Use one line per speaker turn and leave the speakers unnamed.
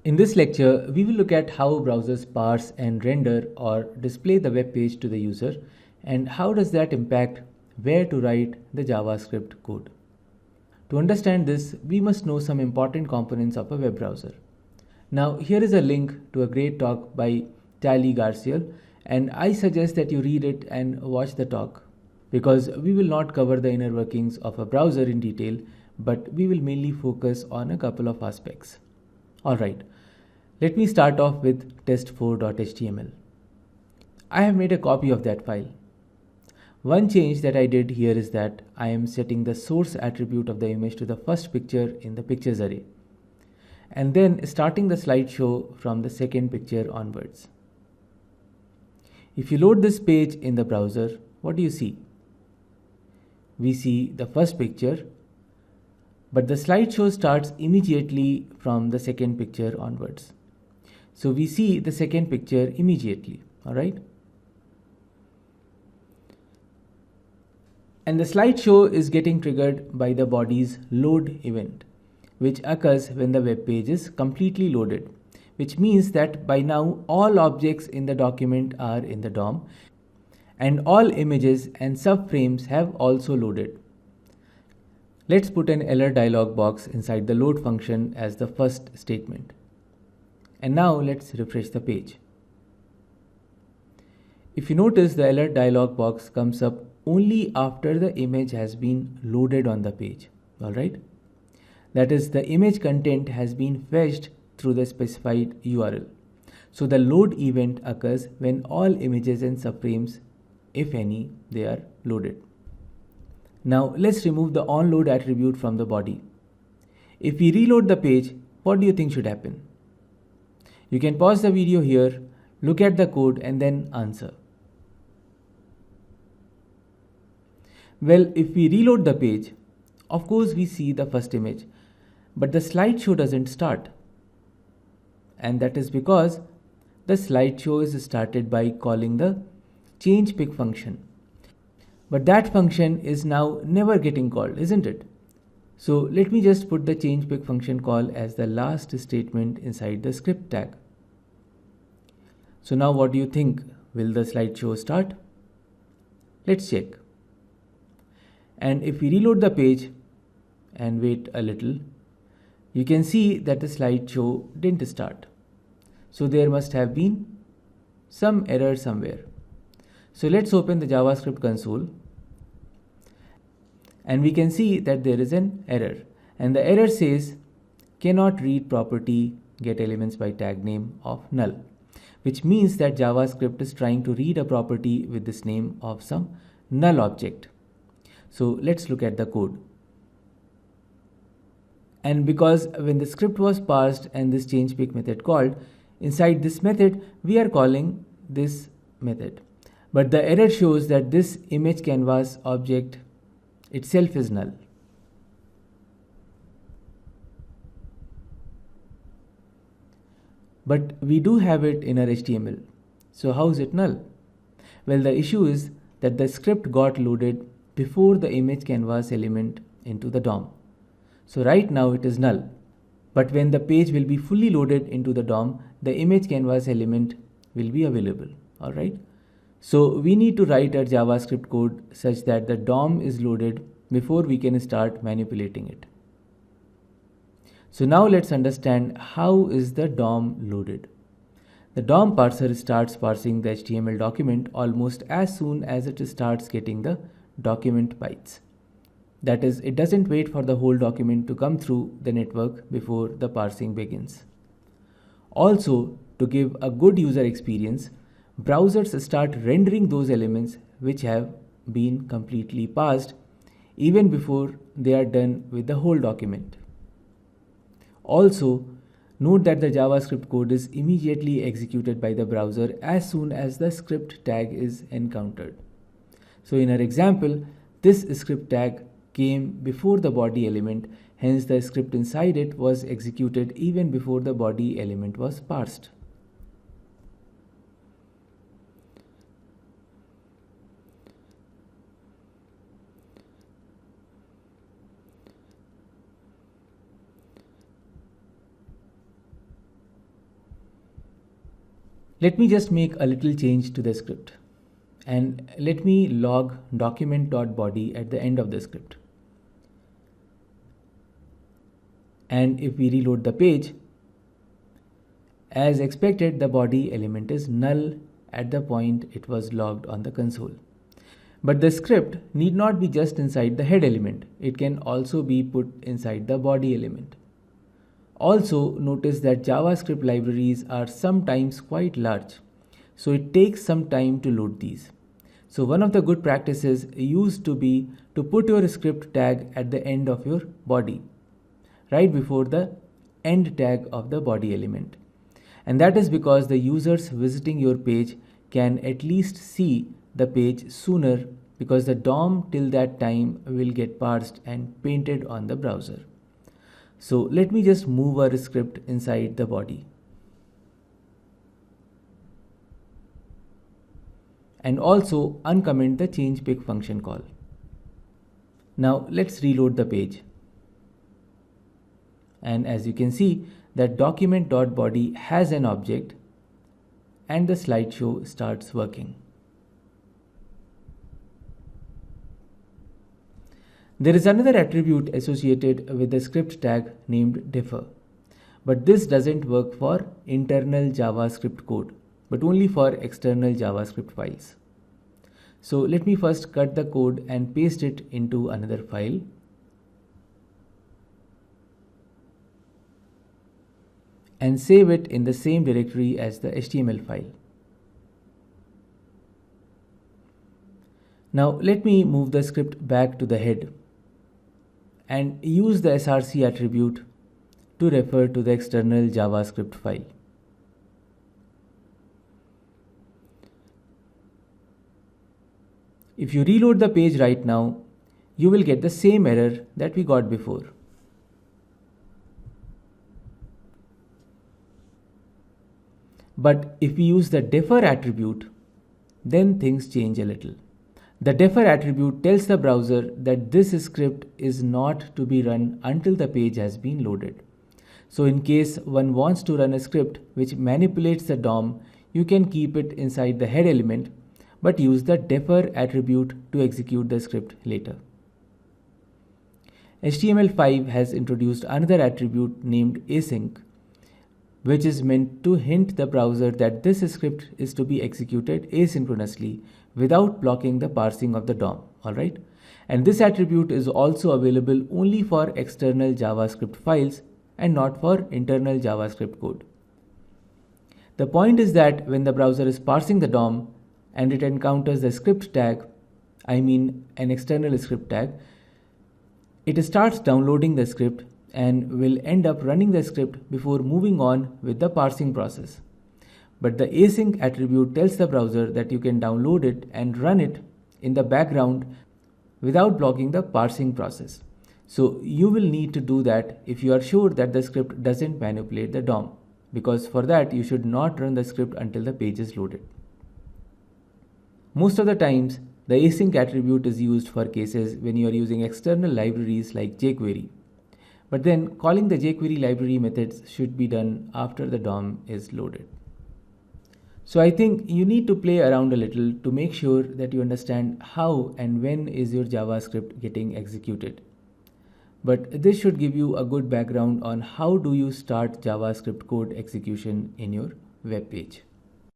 In this lecture, we will look at how browsers parse and render or display the web page to the user and how does that impact where to write the JavaScript code. To understand this, we must know some important components of a web browser. Now, here is a link to a great talk by Tali Garcial, and I suggest that you read it and watch the talk because we will not cover the inner workings of a browser in detail, but we will mainly focus on a couple of aspects. Alright, let me start off with test4.html. I have made a copy of that file. One change that I did here is that I am setting the source attribute of the image to the first picture in the pictures array, and then starting the slideshow from the second picture onwards. If you load this page in the browser, what do you see? We see the first picture, but the slideshow starts immediately from the second picture onwards. So we see the second picture immediately, alright? And the slideshow is getting triggered by the body's load event, which occurs when the web page is completely loaded, which means that by now all objects in the document are in the DOM and all images and subframes have also loaded. Let's put an alert dialog box inside the load function as the first statement. And now let's refresh the page. If you notice, the alert dialog box comes up only after the image has been loaded on the page. Alright? That is, the image content has been fetched through the specified URL. So the load event occurs when all images and subframes, if any, they are loaded. Now let's remove the onload attribute from the body. If we reload the page, what do you think should happen? You can pause the video here, look at the code and then answer. Well, if we reload the page, of course we see the first image, but the slideshow doesn't start. And that is because the slideshow is started by calling the changePic function. But that function is now never getting called, isn't it? So let me just put the changePic function call as the last statement inside the script tag. So now what do you think? Will the slideshow start? Let's check. And if we reload the page and wait a little, you can see that the slideshow didn't start. So there must have been some error somewhere. So let's open the JavaScript console and we can see that there is an error, and the error says cannot read property get elements by tag name of null, which means that JavaScript is trying to read a property with this name of some null object. So let's look at the code. And because when the script was parsed and this changePic method called, inside this method we are calling this method. But the error shows that this image canvas object itself is null. But we do have it in our HTML. So how is it null? Well, the issue is that the script got loaded before the image canvas element into the DOM. So right now it is null. But when the page will be fully loaded into the DOM, the image canvas element will be available. Alright. So we need to write our JavaScript code such that the DOM is loaded before we can start manipulating it. So now let's understand how is the DOM loaded. The DOM parser starts parsing the HTML document almost as soon as it starts getting the document bytes. That is, it doesn't wait for the whole document to come through the network before the parsing begins. Also, to give a good user experience, browsers start rendering those elements which have been completely parsed even before they are done with the whole document. Also, note that the JavaScript code is immediately executed by the browser as soon as the script tag is encountered. So in our example, this script tag came before the body element, hence the script inside it was executed even before the body element was parsed. Let me just make a little change to the script and let me log document.body at the end of the script. And if we reload the page, as expected, the body element is null at the point it was logged on the console. But the script need not be just inside the head element. It can also be put inside the body element. Also, notice that JavaScript libraries are sometimes quite large, so it takes some time to load these. So one of the good practices used to be to put your script tag at the end of your body, right before the end tag of the body element. And that is because the users visiting your page can at least see the page sooner, because the DOM till that time will get parsed and painted on the browser. So let me just move our script inside the body. And also uncomment the change pic function call. Now let's reload the page. And as you can see, that document.body has an object and the slideshow starts working. There is another attribute associated with the script tag named differ, but this doesn't work for internal JavaScript code, but only for external JavaScript files. So let me first cut the code and paste it into another file. And save it in the same directory as the HTML file. Now let me move the script back to the head and use the src attribute to refer to the external JavaScript file. If you reload the page right now, you will get the same error that we got before. But if we use the differ attribute, then things change a little. The differ attribute tells the browser that this script is not to be run until the page has been loaded. So in case one wants to run a script which manipulates the DOM, you can keep it inside the head element, but use the differ attribute to execute the script later. HTML5 has introduced another attribute named async, which is meant to hint the browser that this script is to be executed asynchronously without blocking the parsing of the DOM, alright? And this attribute is also available only for external JavaScript files and not for internal JavaScript code. The point is that when the browser is parsing the DOM and it encounters the script tag, I mean an external script tag, it starts downloading the script and will end up running the script before moving on with the parsing process. But the async attribute tells the browser that you can download it and run it in the background without blocking the parsing process. So you will need to do that if you are sure that the script doesn't manipulate the DOM, because for that you should not run the script until the page is loaded. Most of the times, the async attribute is used for cases when you are using external libraries like jQuery. But then calling the jQuery library methods should be done after the DOM is loaded. So I think you need to play around a little to make sure that you understand how and when is your JavaScript getting executed. But this should give you a good background on how do you start JavaScript code execution in your web page.